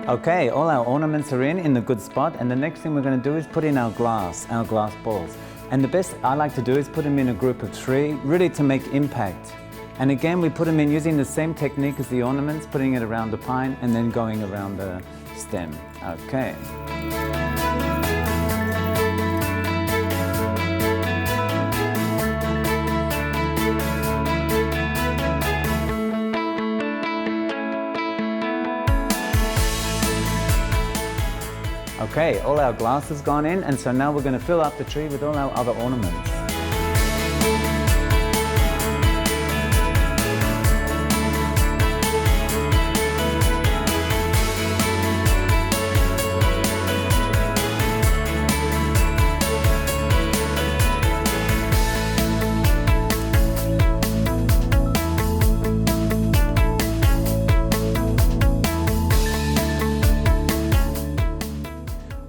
Okay, all our ornaments are in the good spot, and the next thing we're going to do is put in our glass balls. And the best I like to do is put them in a group of 3, really to make impact. And again, we put them in using the same technique as the ornaments, putting it around the pine and then going around the stem. Okay. Okay, all our glass has gone in, and so now we're going to fill up the tree with all our other ornaments.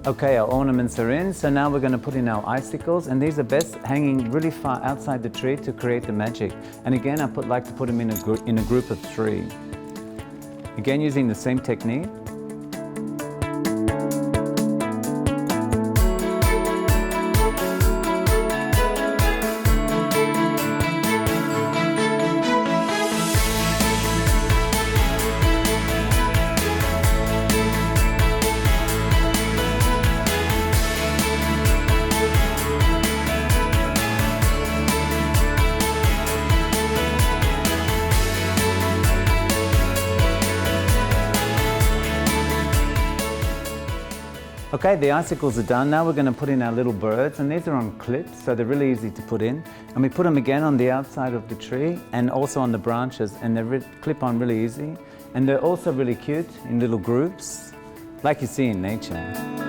Okay, our ornaments are in, so now we're going to put in our icicles, and these are best hanging really far outside the tree to create the magic. And again, I like to put them in a group of 3. Again, using the same technique. Okay, the icicles are done. Now we're going to put in our little birds, and these are on clips, so they're really easy to put in. And we put them again on the outside of the tree and also on the branches, and they clip on really easy. And they're also really cute in little groups, like you see in nature.